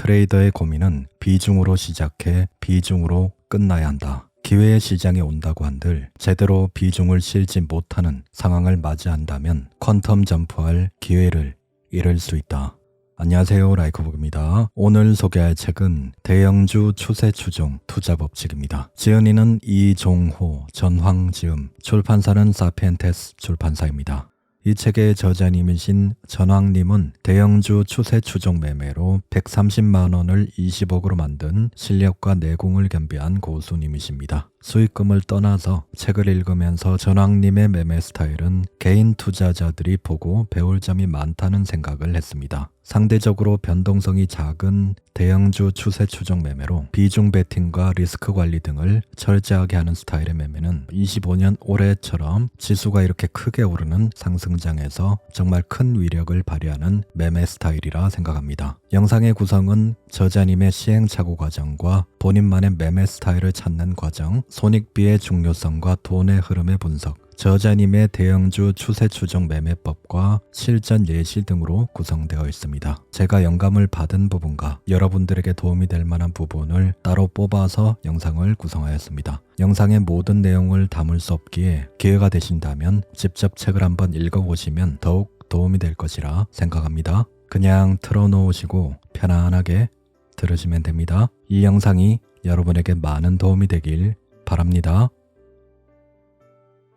트레이더의 고민은 비중으로 시작해 비중으로 끝나야 한다. 기회의 시장에 온다고 한들 제대로 비중을 실지 못하는 상황을 맞이한다면 퀀텀 점프할 기회를 잃을 수 있다. 안녕하세요, 라이커북입니다. 오늘 소개할 책은 대형주 추세 추종 투자 법칙입니다. 지은이는 이종호, 전황지음, 출판사는 사피엔테스 출판사입니다. 이 책의 저자님이신 전황님은 대형주 추세 추종 매매로 130만 원을 20억으로 만든 실력과 내공을 겸비한 고수님이십니다. 수익금을 떠나서 책을 읽으면서 전황님의 매매 스타일은 개인 투자자들이 보고 배울 점이 많다는 생각을 했습니다. 상대적으로 변동성이 작은 대형주 추세 추종 매매로 비중 베팅과 리스크 관리 등을 철저하게 하는 스타일의 매매는 25년 올해처럼 지수가 이렇게 크게 오르는 상승장에서 정말 큰 위력을 발휘하는 매매 스타일이라 생각합니다. 영상의 구성은 저자님의 시행착오 과정과 본인만의 매매 스타일을 찾는 과정, 손익비의 중요성과 돈의 흐름의 분석, 저자님의 대형주 추세 추종 매매법과 실전 예시 등으로 구성되어 있습니다. 제가 영감을 받은 부분과 여러분들에게 도움이 될 만한 부분을 따로 뽑아서 영상을 구성하였습니다. 영상의 모든 내용을 담을 수 없기에 기회가 되신다면 직접 책을 한번 읽어보시면 더욱 도움이 될 것이라 생각합니다. 그냥 틀어놓으시고 편안하게 들으시면 됩니다. 이 영상이 여러분에게 많은 도움이 되길 바랍니다.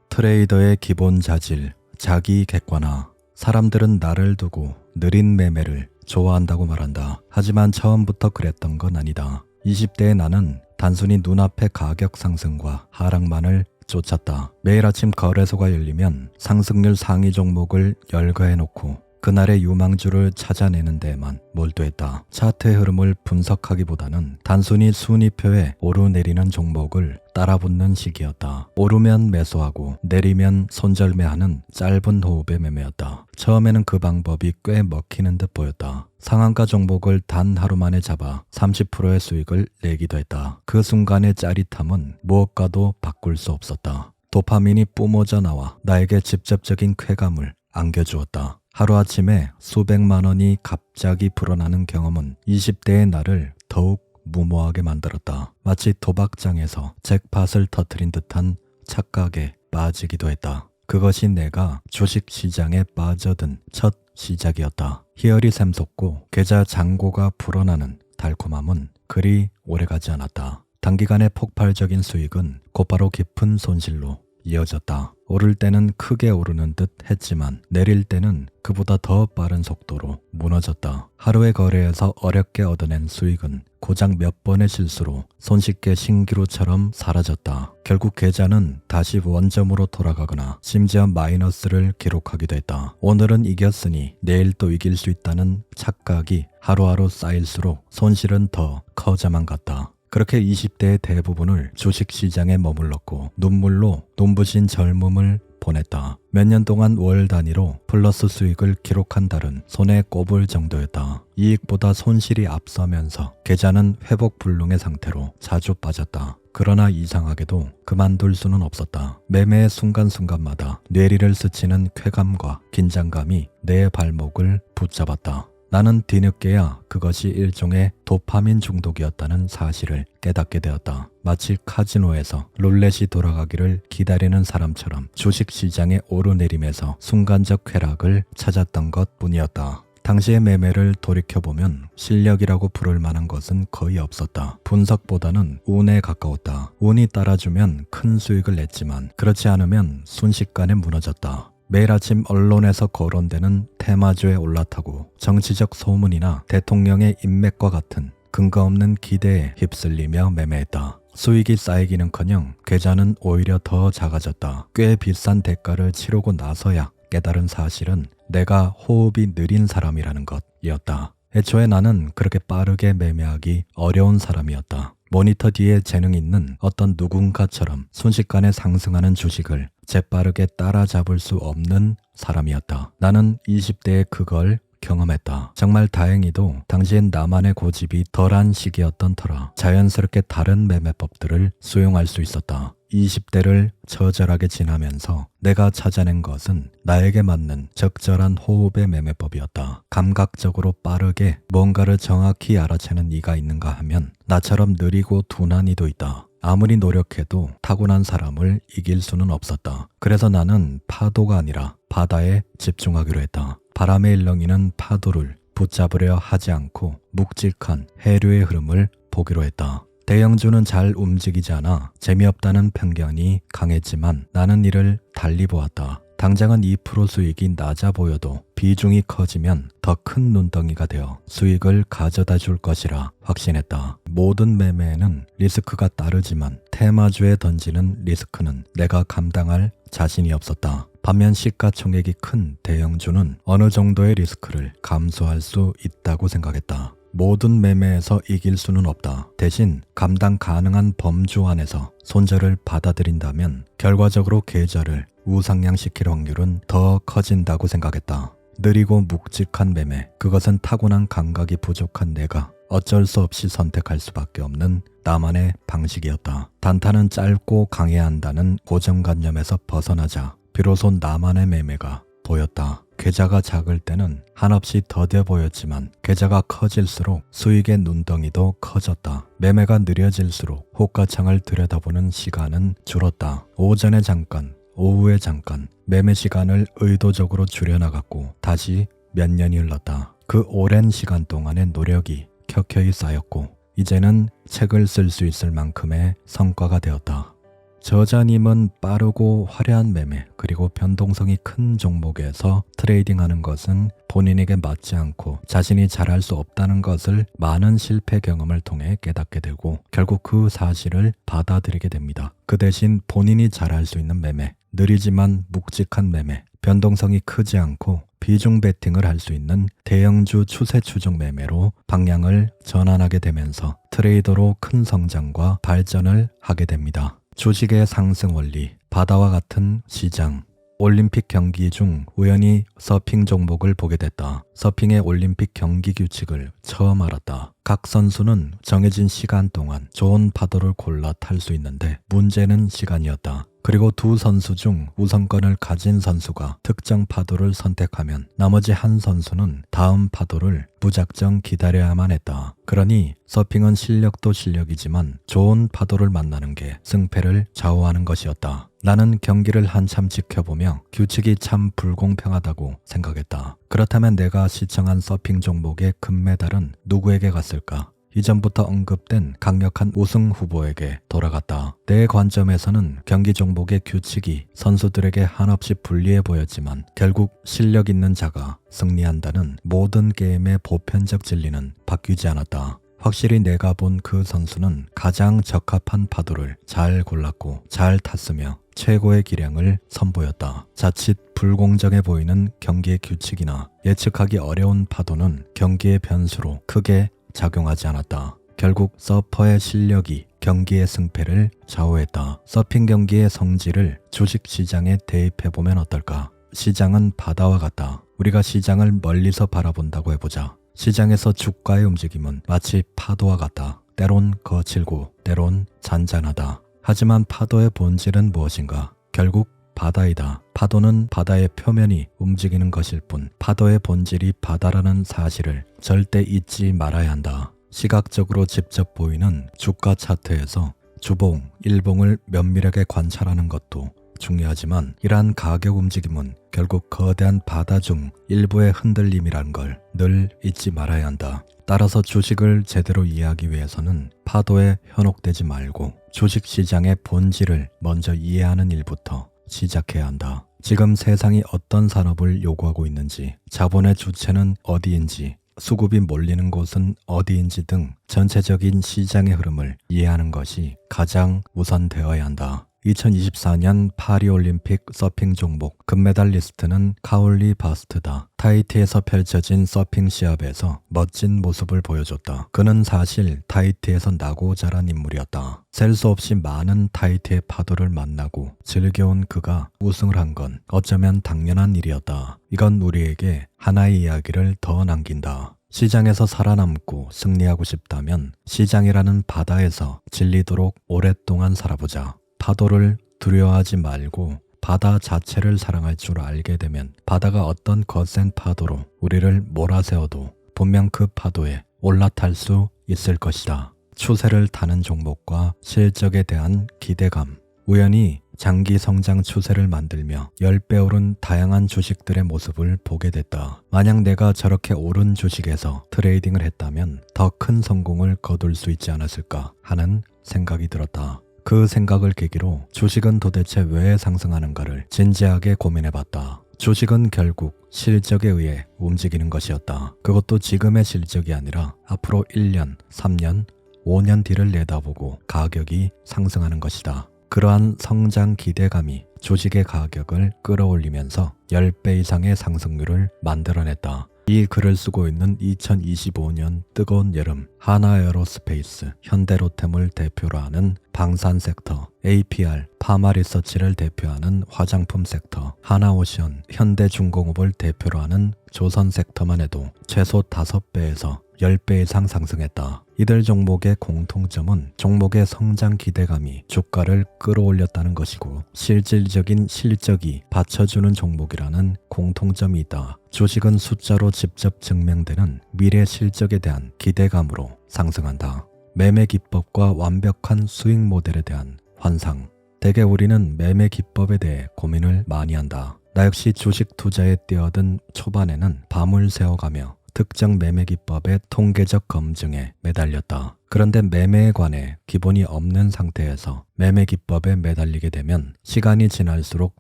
트레이더의 기본 자질, 자기 객관화. 사람들은 나를 두고 느린 매매를 좋아한다고 말한다. 하지만 처음부터 그랬던 건 아니다. 20대의 나는 단순히 눈앞의 가격 상승과 하락만을 쫓았다. 매일 아침 거래소가 열리면 상승률 상위 종목을 열거해놓고 그날의 유망주를 찾아내는 데에만 몰두했다. 차트의 흐름을 분석하기보다는 단순히 순위표에 오르내리는 종목을 따라붙는 시기였다. 오르면 매수하고 내리면 손절매하는 짧은 호흡의 매매였다. 처음에는 그 방법이 꽤 먹히는 듯 보였다. 상한가 종목을 단 하루 만에 잡아 30%의 수익을 내기도 했다. 그 순간의 짜릿함은 무엇과도 바꿀 수 없었다. 도파민이 뿜어져 나와 나에게 직접적인 쾌감을 안겨주었다. 하루아침에 수백만 원이 갑자기 불어나는 경험은 20대의 나를 더욱 무모하게 만들었다. 마치 도박장에서 잭팟을 터뜨린 듯한 착각에 빠지기도 했다. 그것이 내가 주식시장에 빠져든 첫 시작이었다. 희열이 샘솟고 계좌 잔고가 불어나는 달콤함은 그리 오래가지 않았다. 단기간의 폭발적인 수익은 곧바로 깊은 손실로 이어졌다. 오를 때는 크게 오르는 듯 했지만 내릴 때는 그보다 더 빠른 속도로 무너졌다. 하루의 거래에서 어렵게 얻어낸 수익은 고작 몇 번의 실수로 손쉽게 신기루처럼 사라졌다. 결국 계좌는 다시 원점으로 돌아가거나 심지어 마이너스를 기록하기도 했다. 오늘은 이겼으니 내일 또 이길 수 있다는 착각이 하루하루 쌓일수록 손실은 더 커져만 갔다. 그렇게 20대의 대부분을 주식시장에 머물렀고 눈물로 눈부신 젊음을 보냈다. 몇 년 동안 월 단위로 플러스 수익을 기록한 달은 손에 꼽을 정도였다. 이익보다 손실이 앞서면서 계좌는 회복 불능의 상태로 자주 빠졌다. 그러나 이상하게도 그만둘 수는 없었다. 매매의 순간순간마다 뇌리를 스치는 쾌감과 긴장감이 내 발목을 붙잡았다. 나는 뒤늦게야 그것이 일종의 도파민 중독이었다는 사실을 깨닫게 되었다. 마치 카지노에서 룰렛이 돌아가기를 기다리는 사람처럼 주식시장의 오르내림에서 순간적 쾌락을 찾았던 것 뿐이었다. 당시의 매매를 돌이켜보면 실력이라고 부를 만한 것은 거의 없었다. 분석보다는 운에 가까웠다. 운이 따라주면 큰 수익을 냈지만 그렇지 않으면 순식간에 무너졌다. 매일 아침 언론에서 거론되는 테마주에 올라타고 정치적 소문이나 대통령의 인맥과 같은 근거 없는 기대에 휩쓸리며 매매했다. 수익이 쌓이기는커녕 계좌는 오히려 더 작아졌다. 꽤 비싼 대가를 치르고 나서야 깨달은 사실은 내가 호흡이 느린 사람이라는 것이었다. 애초에 나는 그렇게 빠르게 매매하기 어려운 사람이었다. 모니터 뒤에 재능 있는 어떤 누군가처럼 순식간에 상승하는 주식을 재빠르게 따라잡을 수 없는 사람이었다. 나는 20대에 그걸 경험했다. 정말 다행히도 당시엔 나만의 고집이 덜한 시기였던 터라 자연스럽게 다른 매매법들을 수용할 수 있었다. 20대를 처절하게 지나면서 내가 찾아낸 것은 나에게 맞는 적절한 호흡의 매매법이었다. 감각적으로 빠르게 뭔가를 정확히 알아채는 이가 있는가 하면 나처럼 느리고 둔한 이도 있다. 아무리 노력해도 타고난 사람을 이길 수는 없었다. 그래서 나는 파도가 아니라 바다에 집중하기로 했다. 바람에 일렁이는 파도를 붙잡으려 하지 않고 묵직한 해류의 흐름을 보기로 했다. 대형주는 잘 움직이지 않아 재미없다는 편견이 강했지만 나는 이를 달리 보았다. 당장은 2% 수익이 낮아 보여도 비중이 커지면 더 큰 눈덩이가 되어 수익을 가져다 줄 것이라 확신했다. 모든 매매에는 리스크가 따르지만 테마주에 던지는 리스크는 내가 감당할 자신이 없었다. 반면 시가총액이 큰 대형주는 어느 정도의 리스크를 감수할 수 있다고 생각했다. 모든 매매에서 이길 수는 없다. 대신 감당 가능한 범주 안에서 손절을 받아들인다면 결과적으로 계좌를 우상향시킬 확률은 더 커진다고 생각했다. 느리고 묵직한 매매, 그것은 타고난 감각이 부족한 내가 어쩔 수 없이 선택할 수밖에 없는 나만의 방식이었다. 단타는 짧고 강해야 한다는 고정관념에서 벗어나자 비로소 나만의 매매가 보였다. 계좌가 작을 때는 한없이 더뎌 보였지만 계좌가 커질수록 수익의 눈덩이도 커졌다. 매매가 느려질수록 호가창을 들여다보는 시간은 줄었다. 오전에 잠깐, 오후에 잠깐 매매 시간을 의도적으로 줄여나갔고 다시 몇 년이 흘렀다. 그 오랜 시간 동안의 노력이 켜켜이 쌓였고 이제는 책을 쓸 수 있을 만큼의 성과가 되었다. 저자님은 빠르고 화려한 매매 그리고 변동성이 큰 종목에서 트레이딩하는 것은 본인에게 맞지 않고 자신이 잘할 수 없다는 것을 많은 실패 경험을 통해 깨닫게 되고 결국 그 사실을 받아들이게 됩니다. 그 대신 본인이 잘할 수 있는 매매, 느리지만 묵직한 매매, 변동성이 크지 않고 비중 베팅을 할 수 있는 대형주 추세 추종 매매로 방향을 전환하게 되면서 트레이더로 큰 성장과 발전을 하게 됩니다. 주식의 상승 원리, 바다와 같은 시장. 올림픽 경기 중 우연히 서핑 종목을 보게 됐다. 서핑의 올림픽 경기 규칙을 처음 알았다. 각 선수는 정해진 시간 동안 좋은 파도를 골라 탈 수 있는데 문제는 시간이었다. 그리고 두 선수 중 우선권을 가진 선수가 특정 파도를 선택하면 나머지 한 선수는 다음 파도를 무작정 기다려야만 했다. 그러니 서핑은 실력도 실력이지만 좋은 파도를 만나는 게 승패를 좌우하는 것이었다. 나는 경기를 한참 지켜보며 규칙이 참 불공평하다고 생각했다. 그렇다면 내가 시청한 서핑 종목의 금메달은 누구에게 갔을까? 이전부터 언급된 강력한 우승 후보에게 돌아갔다. 내 관점에서는 경기 종목의 규칙이 선수들에게 한없이 불리해 보였지만 결국 실력 있는 자가 승리한다는 모든 게임의 보편적 진리는 바뀌지 않았다. 확실히 내가 본 그 선수는 가장 적합한 파도를 잘 골랐고 잘 탔으며 최고의 기량을 선보였다. 자칫 불공정해 보이는 경기의 규칙이나 예측하기 어려운 파도는 경기의 변수로 크게 작용하지 않았다. 결국 서퍼의 실력이 경기의 승패를 좌우했다. 서핑 경기의 성질을 주식시장에 대입해보면 어떨까? 시장은 바다와 같다. 우리가 시장을 멀리서 바라본다고 해보자. 시장에서 주가의 움직임은 마치 파도와 같다. 때론 거칠고 때론 잔잔하다. 하지만 파도의 본질은 무엇인가? 결국 바다이다. 파도는 바다의 표면이 움직이는 것일 뿐 파도의 본질이 바다라는 사실을 절대 잊지 말아야 한다. 시각적으로 직접 보이는 주가 차트에서 주봉, 일봉을 면밀하게 관찰하는 것도 중요하지만 이러한 가격 움직임은 결국 거대한 바다 중 일부의 흔들림이란 걸 늘 잊지 말아야 한다. 따라서 주식을 제대로 이해하기 위해서는 파도에 현혹되지 말고 주식시장의 본질을 먼저 이해하는 일부터 시작해야 한다. 지금 세상이 어떤 산업을 요구하고 있는지, 자본의 주체는 어디인지, 수급이 몰리는 곳은 어디인지 등 전체적인 시장의 흐름을 이해하는 것이 가장 우선되어야 한다. 2024년 파리올림픽 서핑 종목 금메달 리스트는 카올리 바스트다. 타히티에서 펼쳐진 서핑 시합에서 멋진 모습을 보여줬다. 그는 사실 타히티에서 나고 자란 인물이었다. 셀 수 없이 많은 타히티의 파도를 만나고 즐겨온 그가 우승을 한 건 어쩌면 당연한 일이었다. 이건 우리에게 하나의 이야기를 더 남긴다. 시장에서 살아남고 승리하고 싶다면 시장이라는 바다에서 질리도록 오랫동안 살아보자. 파도를 두려워하지 말고 바다 자체를 사랑할 줄 알게 되면 바다가 어떤 거센 파도로 우리를 몰아세워도 분명 그 파도에 올라탈 수 있을 것이다. 추세를 타는 종목과 실적에 대한 기대감. 우연히 장기 성장 추세를 만들며 10배 오른 다양한 주식들의 모습을 보게 됐다. 만약 내가 저렇게 오른 주식에서 트레이딩을 했다면 더 큰 성공을 거둘 수 있지 않았을까 하는 생각이 들었다. 그 생각을 계기로 주식은 도대체 왜 상승하는가를 진지하게 고민해봤다. 주식은 결국 실적에 의해 움직이는 것이었다. 그것도 지금의 실적이 아니라 앞으로 1년, 3년, 5년 뒤를 내다보고 가격이 상승하는 것이다. 그러한 성장 기대감이 주식의 가격을 끌어올리면서 10배 이상의 상승률을 만들어냈다. 이 글을 쓰고 있는 2025년 뜨거운 여름, 하나에어로스페이스, 현대로템을 대표로 하는 방산 섹터, APR, 파마리서치를 대표하는 화장품 섹터, 하나오션, 현대중공업을 대표로 하는 조선 섹터만 해도 최소 5배에서 10배 이상 상승했다. 이들 종목의 공통점은 종목의 성장 기대감이 주가를 끌어올렸다는 것이고 실질적인 실적이 받쳐주는 종목이라는 공통점이 있다. 주식은 숫자로 직접 증명되는 미래 실적에 대한 기대감으로 상승한다. 매매 기법과 완벽한 수익 모델에 대한 환상. 대개 우리는 매매 기법에 대해 고민을 많이 한다. 나 역시 주식 투자에 뛰어든 초반에는 밤을 새워가며 특정 매매 기법의 통계적 검증에 매달렸다. 그런데 매매에 관해 기본이 없는 상태에서 매매 기법에 매달리게 되면 시간이 지날수록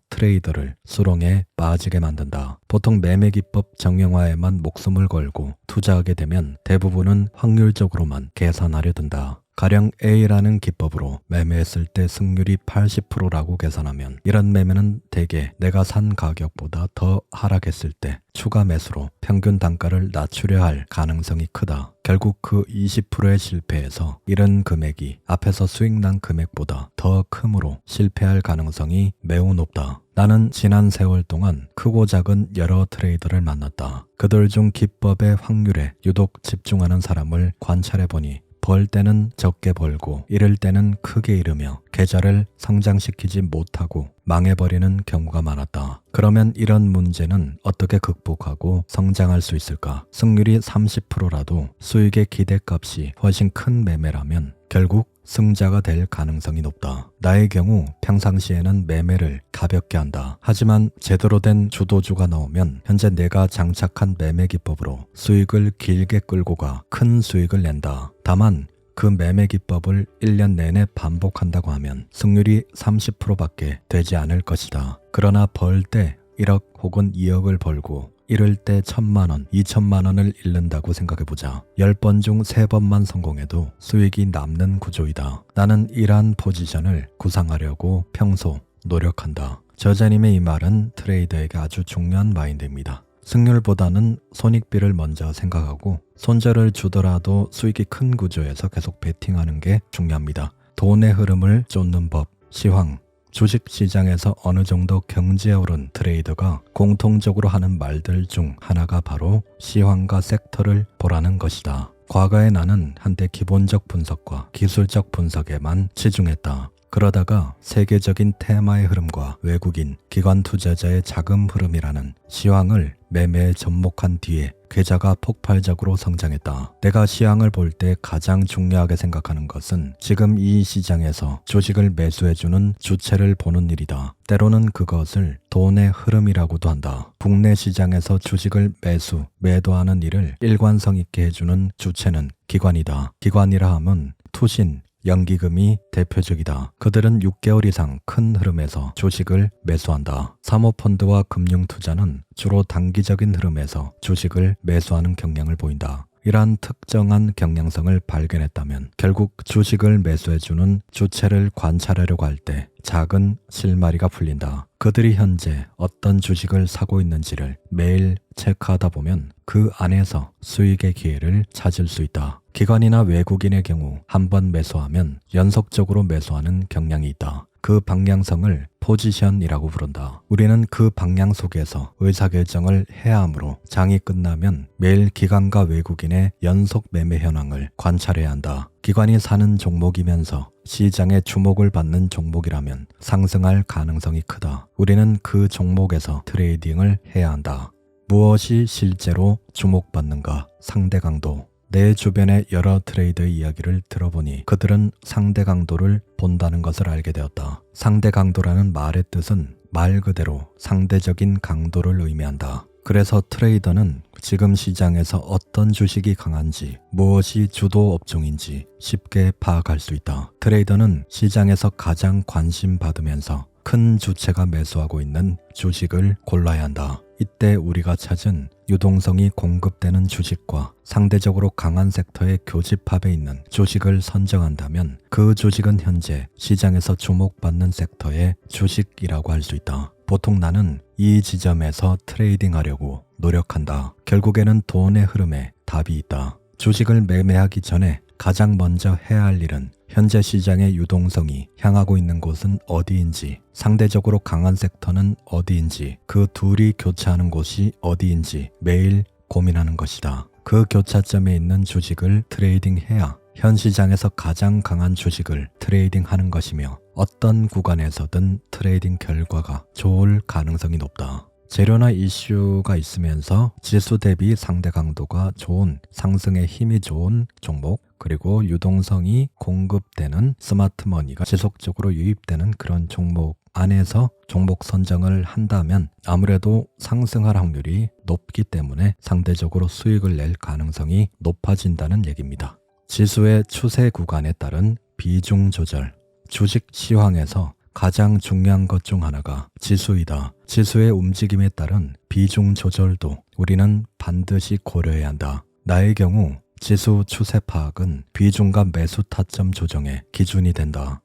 트레이더를 수렁에 빠지게 만든다. 보통 매매 기법 정형화에만 목숨을 걸고 투자하게 되면 대부분은 확률적으로만 계산하려 든다. 가령 A라는 기법으로 매매했을 때 승률이 80%라고 계산하면 이런 매매는 대개 내가 산 가격보다 더 하락했을 때 추가 매수로 평균 단가를 낮추려 할 가능성이 크다. 결국 그 20%의 실패에서 이런 금액이 앞에서 수익난 금액보다 더 크므로 실패할 가능성이 매우 높다. 나는 지난 세월 동안 크고 작은 여러 트레이더를 만났다. 그들 중 기법의 확률에 유독 집중하는 사람을 관찰해보니 벌 때는 적게 벌고 잃을 때는 크게 잃으며 계좌를 성장시키지 못하고 망해버리는 경우가 많았다. 그러면 이런 문제는 어떻게 극복하고 성장할 수 있을까? 승률이 30%라도 수익의 기대값이 훨씬 큰 매매라면 결국 승자가 될 가능성이 높다. 나의 경우 평상시에는 매매를 가볍게 한다. 하지만 제대로 된 주도주가 나오면 현재 내가 장착한 매매 기법으로 수익을 길게 끌고 가 큰 수익을 낸다. 다만 그 매매 기법을 1년 내내 반복한다고 하면 승률이 30%밖에 되지 않을 것이다. 그러나 벌 때 1억 혹은 2억을 벌고 잃을 때 1,000만 원, 2,000만 원을 잃는다고 생각해보자. 10번 중 3번만 성공해도 수익이 남는 구조이다. 나는 이러한 포지션을 구상하려고 평소 노력한다. 저자님의 이 말은 트레이더에게 아주 중요한 마인드입니다. 승률보다는 손익비를 먼저 생각하고 손절을 주더라도 수익이 큰 구조에서 계속 베팅하는 게 중요합니다. 돈의 흐름을 쫓는 법, 시황. 주식시장에서 어느 정도 경지에 오른 트레이더가 공통적으로 하는 말들 중 하나가 바로 시황과 섹터를 보라는 것이다. 과거에 나는 한때 기본적 분석과 기술적 분석에만 치중했다. 그러다가 세계적인 테마의 흐름과 외국인, 기관 투자자의 자금 흐름이라는 시황을 매매에 접목한 뒤에 계좌가 폭발적으로 성장했다. 내가 시황을 볼 때 가장 중요하게 생각하는 것은 지금 이 시장에서 주식을 매수해주는 주체를 보는 일이다. 때로는 그것을 돈의 흐름이라고도 한다. 국내 시장에서 주식을 매수, 매도하는 일을 일관성 있게 해주는 주체는 기관이다. 기관이라 함은 투신, 연기금이 대표적이다. 그들은 6개월 이상 큰 흐름에서 주식을 매수한다. 사모펀드와 금융투자는 주로 단기적인 흐름에서 주식을 매수하는 경향을 보인다. 이러한 특정한 경향성을 발견했다면 결국 주식을 매수해주는 주체를 관찰하려고 할 때 작은 실마리가 풀린다. 그들이 현재 어떤 주식을 사고 있는지를 매일 체크하다 보면 그 안에서 수익의 기회를 찾을 수 있다. 기관이나 외국인의 경우 한 번 매수하면 연속적으로 매수하는 경향이 있다. 그 방향성을 포지션이라고 부른다. 우리는 그 방향 속에서 의사결정을 해야 하므로 장이 끝나면 매일 기관과 외국인의 연속 매매 현황을 관찰해야 한다. 기관이 사는 종목이면서 시장의 주목을 받는 종목이라면 상승할 가능성이 크다. 우리는 그 종목에서 트레이딩을 해야 한다. 무엇이 실제로 주목받는가? 상대 강도. 내 주변의 여러 트레이더의 이야기를 들어보니 그들은 상대 강도를 본다는 것을 알게 되었다. 상대 강도라는 말의 뜻은 말 그대로 상대적인 강도를 의미한다. 그래서 트레이더는 지금 시장에서 어떤 주식이 강한지, 무엇이 주도 업종인지 쉽게 파악할 수 있다. 트레이더는 시장에서 가장 관심 받으면서 큰 주체가 매수하고 있는 주식을 골라야 한다. 이때 우리가 찾은 유동성이 공급되는 주식과 상대적으로 강한 섹터의 교집합에 있는 주식을 선정한다면 그 주식은 현재 시장에서 주목받는 섹터의 주식이라고 할 수 있다. 보통 나는 이 지점에서 트레이딩하려고 노력한다. 결국에는 돈의 흐름에 답이 있다. 주식을 매매하기 전에 가장 먼저 해야 할 일은 현재 시장의 유동성이 향하고 있는 곳은 어디인지, 상대적으로 강한 섹터는 어디인지, 그 둘이 교차하는 곳이 어디인지 매일 고민하는 것이다. 그 교차점에 있는 주식을 트레이딩해야 현 시장에서 가장 강한 주식을 트레이딩하는 것이며 어떤 구간에서든 트레이딩 결과가 좋을 가능성이 높다. 재료나 이슈가 있으면서 지수 대비 상대 강도가 좋은, 상승에 힘이 좋은 종목, 그리고 유동성이 공급되는 스마트머니가 지속적으로 유입되는 그런 종목 안에서 종목 선정을 한다면 아무래도 상승할 확률이 높기 때문에 상대적으로 수익을 낼 가능성이 높아진다는 얘기입니다. 지수의 추세 구간에 따른 비중 조절. 주식 시황에서 가장 중요한 것 중 하나가 지수이다. 지수의 움직임에 따른 비중 조절도 우리는 반드시 고려해야 한다. 나의 경우 지수 추세 파악은 비중과 매수 타점 조정의 기준이 된다.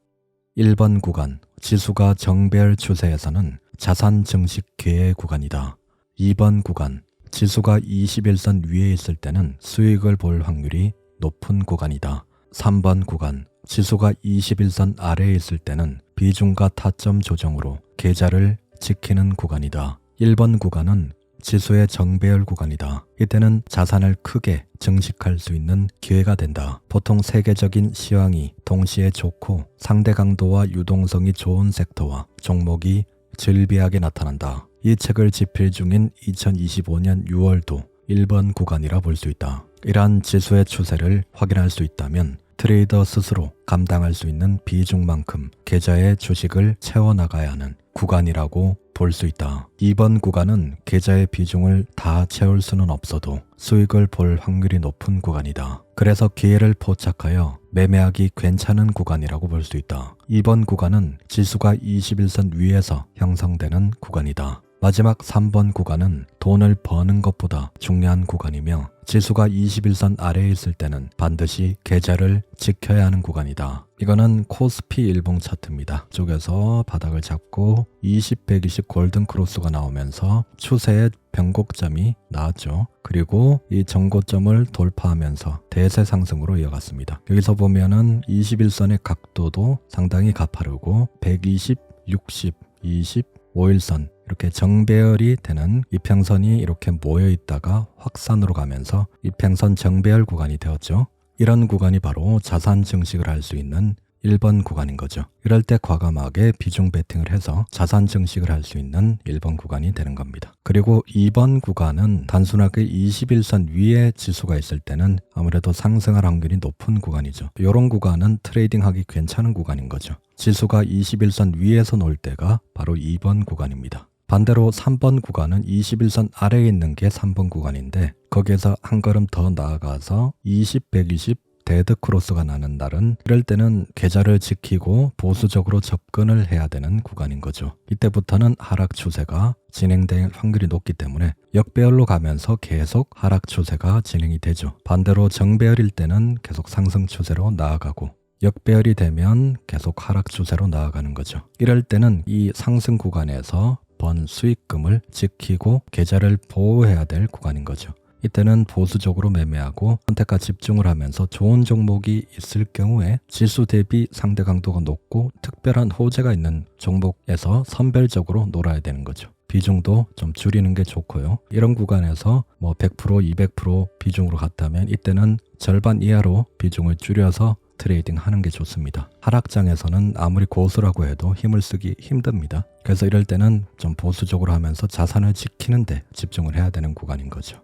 1번 구간, 지수가 정배열 추세에서는 자산 증식 기회 구간이다. 2번 구간, 지수가 21선 위에 있을 때는 수익을 볼 확률이 높은 구간이다. 3번 구간, 지수가 21선 아래에 있을 때는 비중과 타점 조정으로 계좌를 지키는 구간이다. 1번 구간은 지수의 정배열 구간이다. 이때는 자산을 크게 증식할 수 있는 기회가 된다. 보통 세계적인 시황이 동시에 좋고 상대 강도와 유동성이 좋은 섹터와 종목이 즐비하게 나타난다. 이 책을 집필 중인 2025년 6월도 1번 구간이라 볼 수 있다. 이러한 지수의 추세를 확인할 수 있다면 트레이더 스스로 감당할 수 있는 비중만큼 계좌에 주식을 채워나가야 하는 구간이라고 볼 수 있다. 2번 구간은 계좌의 비중을 다 채울 수는 없어도 수익을 볼 확률이 높은 구간이다. 그래서 기회를 포착하여 매매하기 괜찮은 구간이라고 볼 수 있다. 2번 구간은 지수가 21선 위에서 형성되는 구간이다. 마지막 3번 구간은 돈을 버는 것보다 중요한 구간이며 지수가 21선 아래에 있을 때는 반드시 계좌를 지켜야 하는 구간이다. 이거는 코스피 일봉 차트입니다. 쪽에서 바닥을 잡고 20, 120 골든 크로스가 나오면서 추세의 변곡점이 나왔죠. 그리고 이 전고점을 돌파하면서 대세 상승으로 이어갔습니다. 여기서 보면은 21선의 각도도 상당히 가파르고 120, 60, 20, 5일선 이렇게 정배열이 되는 이평선이 이렇게 모여 있다가 확산으로 가면서 이평선 정배열 구간이 되었죠. 이런 구간이 바로 자산 증식을 할 수 있는 1번 구간인 거죠. 이럴 때 과감하게 비중 베팅을 해서 자산 증식을 할 수 있는 1번 구간이 되는 겁니다. 그리고 2번 구간은 단순하게 21선 위에 지수가 있을 때는 아무래도 상승할 확률이 높은 구간이죠. 이런 구간은 트레이딩하기 괜찮은 구간인 거죠. 지수가 21선 위에서 놀 때가 바로 2번 구간입니다. 반대로 3번 구간은 21선 아래에 있는 게 3번 구간인데 거기에서 한 걸음 더 나아가서 20, 120 데드 크로스가 나는 날은 이럴 때는 계좌를 지키고 보수적으로 접근을 해야 되는 구간인 거죠. 이때부터는 하락 추세가 진행될 확률이 높기 때문에 역배열로 가면서 계속 하락 추세가 진행이 되죠. 반대로 정배열일 때는 계속 상승 추세로 나아가고 역배열이 되면 계속 하락 추세로 나아가는 거죠. 이럴 때는 이 상승 구간에서 번 수익금을 지키고 계좌를 보호해야 될 구간인 거죠. 이때는 보수적으로 매매하고 선택과 집중을 하면서 좋은 종목이 있을 경우에 지수 대비 상대 강도가 높고 특별한 호재가 있는 종목에서 선별적으로 놀아야 되는 거죠. 비중도 좀 줄이는 게 좋고요. 이런 구간에서 100%, 200% 비중으로 갔다면 이때는 절반 이하로 비중을 줄여서 트레이딩 하는 게 좋습니다. 하락장에서는 아무리 고수라고 해도 힘을 쓰기 힘듭니다. 그래서 이럴 때는 좀 보수적으로 하면서 자산을 지키는 데 집중을 해야 되는 구간인 거죠.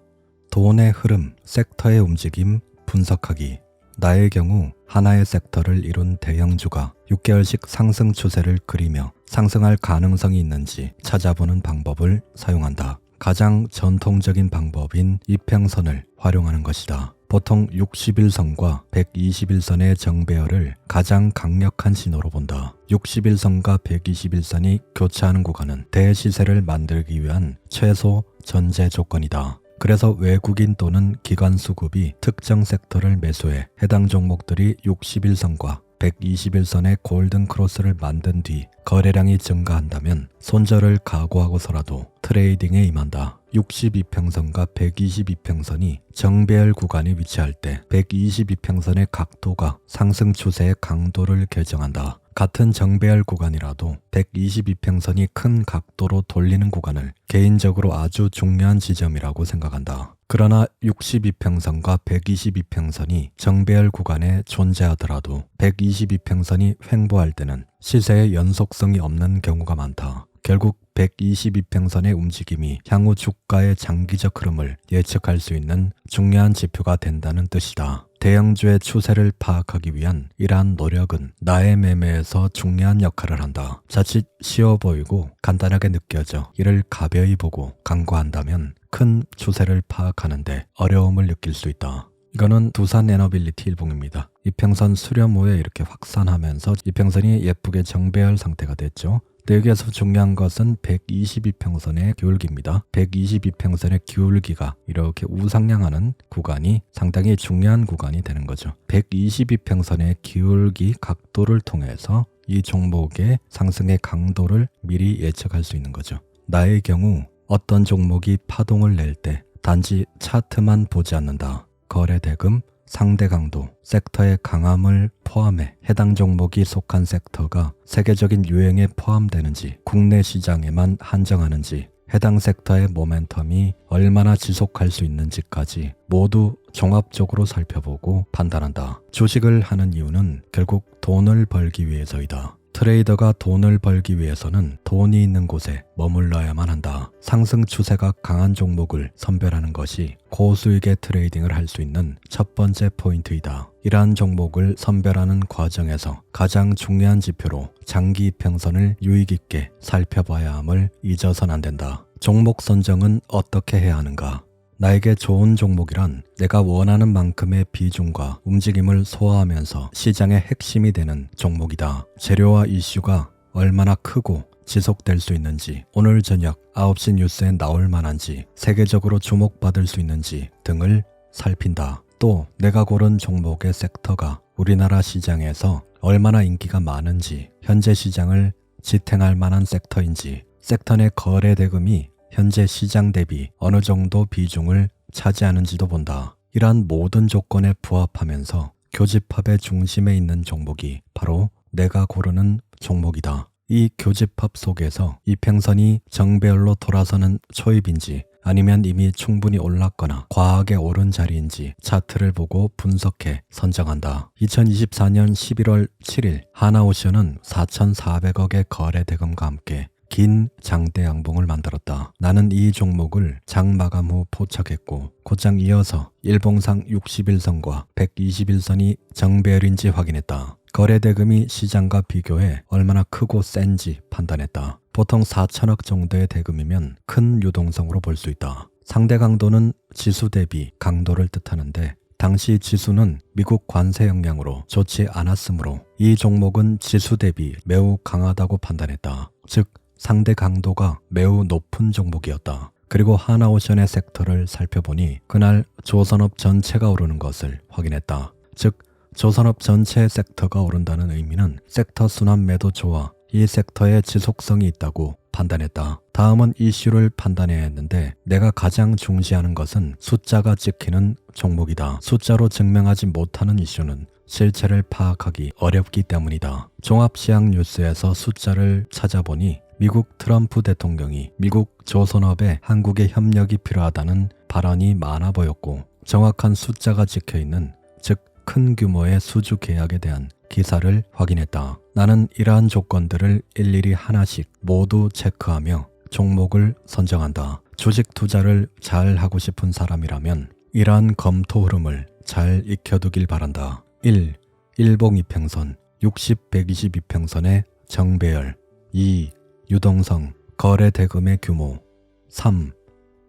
돈의 흐름, 섹터의 움직임, 분석하기. 나의 경우 하나의 섹터를 이룬 대형주가 6개월씩 상승 추세를 그리며 상승할 가능성이 있는지 찾아보는 방법을 사용한다. 가장 전통적인 방법인 이평선을 활용하는 것이다. 보통 60일선과 120일선의 정배열을 가장 강력한 신호로 본다. 60일선과 121선이 교차하는 구간은 대시세를 만들기 위한 최소 전제 조건이다. 그래서 외국인 또는 기관 수급이 특정 섹터를 매수해 해당 종목들이 60일선과 121선의 골든 크로스를 만든 뒤 거래량이 증가한다면 손절을 각오하고서라도 트레이딩에 임한다. 62평선과 122평선이 정배열 구간에 위치할 때 122평선의 각도가 상승 추세의 강도를 결정한다. 같은 정배열 구간이라도 122평선이 큰 각도로 돌리는 구간을 개인적으로 아주 중요한 지점이라고 생각한다. 그러나 62평선과 122평선이 정배열 구간에 존재하더라도 122평선이 횡보할 때는 시세의 연속성이 없는 경우가 많다. 결국 122평선의 움직임이 향후 주가의 장기적 흐름을 예측할 수 있는 중요한 지표가 된다는 뜻이다. 대형주의 추세를 파악하기 위한 이러한 노력은 나의 매매에서 중요한 역할을 한다. 자칫 쉬워 보이고 간단하게 느껴져 이를 가벼이 보고 간과한다면 큰 추세를 파악하는데 어려움을 느낄 수 있다. 이거는 두산 에너빌리티 일봉입니다. 이평선 수렴 후에 이렇게 확산하면서 이평선이 예쁘게 정배열 상태가 됐죠. 여기에서 중요한 것은 122평선의 기울기입니다. 122평선의 기울기가 이렇게 우상향하는 구간이 상당히 중요한 구간이 되는 거죠. 122평선의 기울기 각도를 통해서 이 종목의 상승의 강도를 미리 예측할 수 있는 거죠. 나의 경우 어떤 종목이 파동을 낼 때 단지 차트만 보지 않는다. 거래 대금, 상대 강도, 섹터의 강함을 포함해 해당 종목이 속한 섹터가 세계적인 유행에 포함되는지 국내 시장에만 한정하는지 해당 섹터의 모멘텀이 얼마나 지속할 수 있는지까지 모두 종합적으로 살펴보고 판단한다. 주식을 하는 이유는 결국 돈을 벌기 위해서이다. 트레이더가 돈을 벌기 위해서는 돈이 있는 곳에 머물러야만 한다. 상승 추세가 강한 종목을 선별하는 것이 고수익의 트레이딩을 할 수 있는 첫 번째 포인트이다. 이러한 종목을 선별하는 과정에서 가장 중요한 지표로 장기 이평선을 유의 깊게 살펴봐야 함을 잊어서는 안 된다. 종목 선정은 어떻게 해야 하는가? 나에게 좋은 종목이란 내가 원하는 만큼의 비중과 움직임을 소화하면서 시장의 핵심이 되는 종목이다. 재료와 이슈가 얼마나 크고 지속될 수 있는지, 오늘 저녁 9시 뉴스에 나올 만한지, 세계적으로 주목받을 수 있는지 등을 살핀다. 또 내가 고른 종목의 섹터가 우리나라 시장에서 얼마나 인기가 많은지, 현재 시장을 지탱할 만한 섹터인지, 섹터 내 거래 대금이 현재 시장 대비 어느 정도 비중을 차지하는지도 본다. 이러한 모든 조건에 부합하면서 교집합의 중심에 있는 종목이 바로 내가 고르는 종목이다. 이 교집합 속에서 이평선이 정배열로 돌아서는 초입인지 아니면 이미 충분히 올랐거나 과하게 오른 자리인지 차트를 보고 분석해 선정한다. 2024년 11월 7일 하나오션은 4,400억의 거래 대금과 함께 긴 장대 양봉을 만들었다. 나는 이 종목을 장 마감 후 포착했고 곧장 이어서 일봉상 60일선과 121선이 정배열인지 확인했다. 거래 대금이 시장과 비교해 얼마나 크고 센지 판단했다. 보통 4천억 정도의 대금이면 큰 유동성으로 볼 수 있다. 상대 강도는 지수 대비 강도를 뜻하는데 당시 지수는 미국 관세 영향으로 좋지 않았으므로 이 종목은 지수 대비 매우 강하다고 판단했다. 즉 상대 강도가 매우 높은 종목이었다. 그리고 하나오션의 섹터를 살펴보니 그날 조선업 전체가 오르는 것을 확인했다. 즉 조선업 전체 섹터가 오른다는 의미는 섹터 순환 매도 조와 이 섹터의 지속성이 있다고 판단했다. 다음은 이슈를 판단해야 했는데 내가 가장 중시하는 것은 숫자가 찍히는 종목이다. 숫자로 증명하지 못하는 이슈는 실체를 파악하기 어렵기 때문이다. 종합시황 뉴스에서 숫자를 찾아보니 미국 트럼프 대통령이 미국 조선업에 한국의 협력이 필요하다는 발언이 많아 보였고 정확한 숫자가 찍혀있는 즉 큰 규모의 수주 계약에 대한 기사를 확인했다. 나는 이러한 조건들을 일일이 하나씩 모두 체크하며 종목을 선정한다. 주식 투자를 잘 하고 싶은 사람이라면 이러한 검토 흐름을 잘 익혀두길 바란다. 1. 일봉이평선 60-122평선의 정배열. 2. 유동성 거래 대금의 규모. 3.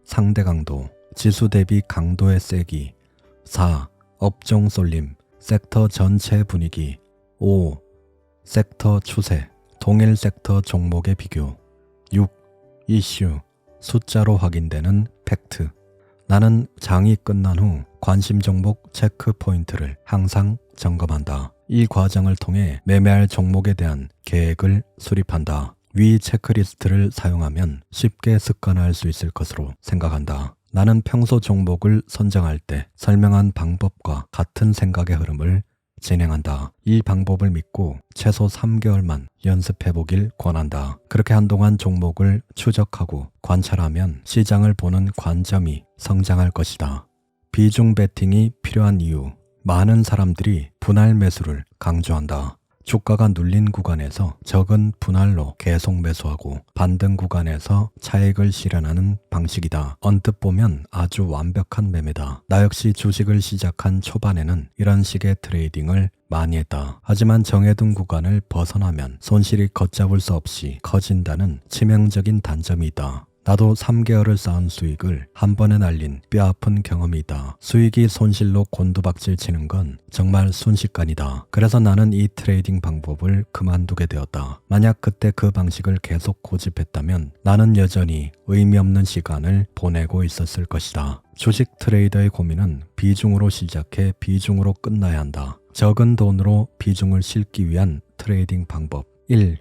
상대 강도 지수 대비 강도의 세기. 4. 업종 쏠림 섹터 전체 분위기. 5. 섹터 추세 동일 섹터 종목의 비교. 6. 이슈 숫자로 확인되는 팩트. 나는 장이 끝난 후 관심 종목 체크 포인트를 항상 점검한다. 이 과정을 통해 매매할 종목에 대한 계획을 수립한다. 위 체크리스트를 사용하면 쉽게 습관화할 수 있을 것으로 생각한다. 나는 평소 종목을 선정할 때 설명한 방법과 같은 생각의 흐름을 진행한다. 이 방법을 믿고 최소 3개월만 연습해보길 권한다. 그렇게 한동안 종목을 추적하고 관찰하면 시장을 보는 관점이 성장할 것이다. 비중 베팅이 필요한 이유. 많은 사람들이 분할 매수를 강조한다. 주가가 눌린 구간에서 적은 분할로 계속 매수하고 반등 구간에서 차익을 실현하는 방식이다. 언뜻 보면 아주 완벽한 매매다. 나 역시 주식을 시작한 초반에는 이런 식의 트레이딩을 많이 했다. 하지만 정해둔 구간을 벗어나면 손실이 걷잡을 수 없이 커진다는 치명적인 단점이 있다. 나도 3개월을 쌓은 수익을 한 번에 날린 뼈아픈 경험이 있다. 수익이 손실로 곤두박질 치는 건 정말 순식간이다. 그래서 나는 이 트레이딩 방법을 그만두게 되었다. 만약 그때 그 방식을 계속 고집했다면 나는 여전히 의미 없는 시간을 보내고 있었을 것이다. 주식 트레이더의 고민은 비중으로 시작해 비중으로 끝나야 한다. 적은 돈으로 비중을 실기 위한 트레이딩 방법. 1.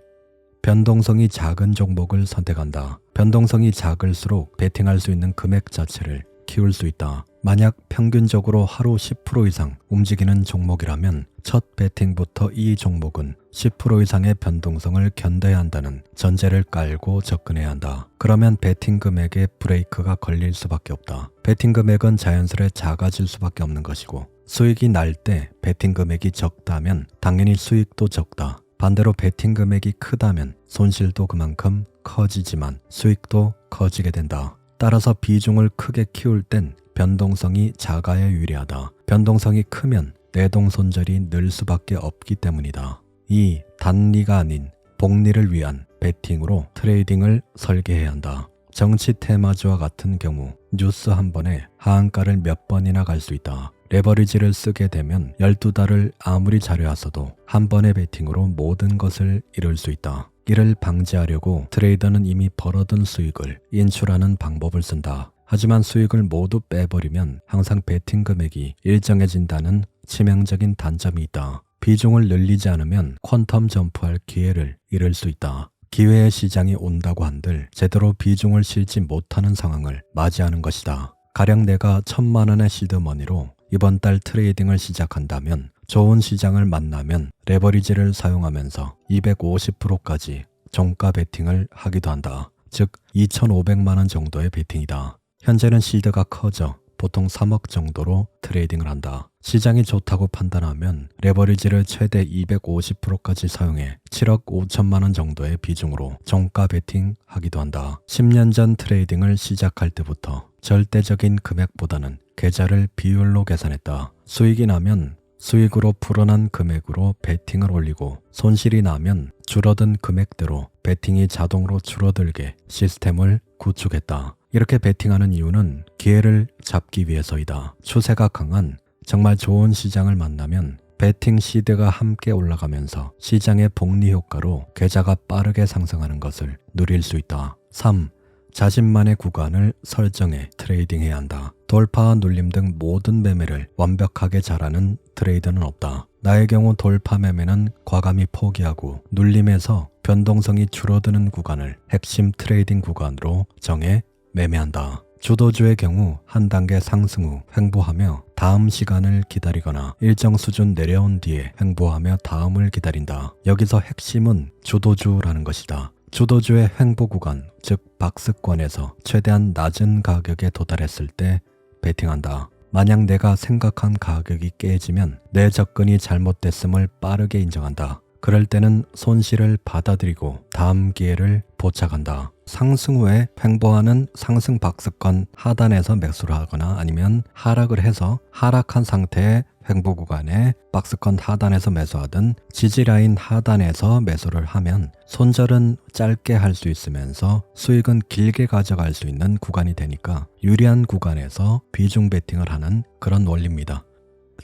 변동성이 작은 종목을 선택한다. 변동성이 작을수록 베팅할 수 있는 금액 자체를 키울 수 있다. 만약 평균적으로 하루 10% 이상 움직이는 종목이라면 첫 베팅부터 이 종목은 10% 이상의 변동성을 견뎌야 한다는 전제를 깔고 접근해야 한다. 그러면 베팅 금액에 브레이크가 걸릴 수밖에 없다. 베팅 금액은 자연스레 작아질 수밖에 없는 것이고 수익이 날 때 베팅 금액이 적다면 당연히 수익도 적다. 반대로 베팅 금액이 크다면 손실도 그만큼 커지지만 수익도 커지게 된다. 따라서 비중을 크게 키울 땐 변동성이 작아야 유리하다. 변동성이 크면 내동 손절이 늘 수밖에 없기 때문이다. 2. 단리가 아닌 복리를 위한 베팅으로 트레이딩을 설계해야 한다. 정치 테마주와 같은 경우 뉴스 한 번에 하한가를 몇 번이나 갈 수 있다. 레버리지를 쓰게 되면 12달을 아무리 잘해왔어도 한 번의 베팅으로 모든 것을 잃을 수 있다. 이를 방지하려고 트레이더는 이미 벌어둔 수익을 인출하는 방법을 쓴다. 하지만 수익을 모두 빼버리면 항상 베팅 금액이 일정해진다는 치명적인 단점이 있다. 비중을 늘리지 않으면 퀀텀 점프할 기회를 잃을 수 있다. 기회의 시장이 온다고 한들 제대로 비중을 실지 못하는 상황을 맞이하는 것이다. 가령 내가 1,000만 원의 시드머니로 이번 달 트레이딩을 시작한다면 좋은 시장을 만나면 레버리지를 사용하면서 250%까지 종가 베팅을 하기도 한다. 즉 2,500만 원 정도의 베팅이다. 현재는 실드가 커져 보통 3억 정도로 트레이딩을 한다. 시장이 좋다고 판단하면 레버리지를 최대 250%까지 사용해 7억 5천만 원 정도의 비중으로 종가 베팅 하기도 한다. 10년 전 트레이딩을 시작할 때부터 절대적인 금액보다는 계좌를 비율로 계산했다. 수익이 나면 수익으로 불어난 금액으로 베팅을 올리고 손실이 나면 줄어든 금액대로 베팅이 자동으로 줄어들게 시스템을 구축했다. 이렇게 베팅하는 이유는 기회를 잡기 위해서이다. 추세가 강한 정말 좋은 시장을 만나면 베팅 시드가 함께 올라가면서 시장의 복리 효과로 계좌가 빠르게 상승하는 것을 누릴 수 있다. 3. 자신만의 구간을 설정해 트레이딩해야 한다. 돌파와 눌림 등 모든 매매를 완벽하게 잘하는 트레이더는 없다. 나의 경우 돌파 매매는 과감히 포기하고 눌림에서 변동성이 줄어드는 구간을 핵심 트레이딩 구간으로 정해 매매한다. 주도주의 경우 한 단계 상승 후 횡보하며 다음 시간을 기다리거나 일정 수준 내려온 뒤에 횡보하며 다음을 기다린다. 여기서 핵심은 주도주라는 것이다. 주도주의 횡보 구간, 즉 박스권에서 최대한 낮은 가격에 도달했을 때 베팅한다. 만약 내가 생각한 가격이 깨지면 내 접근이 잘못됐음을 빠르게 인정한다. 그럴 때는 손실을 받아들이고 다음 기회를 포착한다. 상승 후에 횡보하는 상승 박스권 하단에서 매수를 하거나 아니면 하락을 해서 하락한 상태의 횡보 구간에 박스권 하단에서 매수하든 지지라인 하단에서 매수를 하면 손절은 짧게 할 수 있으면서 수익은 길게 가져갈 수 있는 구간이 되니까 유리한 구간에서 비중 베팅을 하는 그런 원리입니다.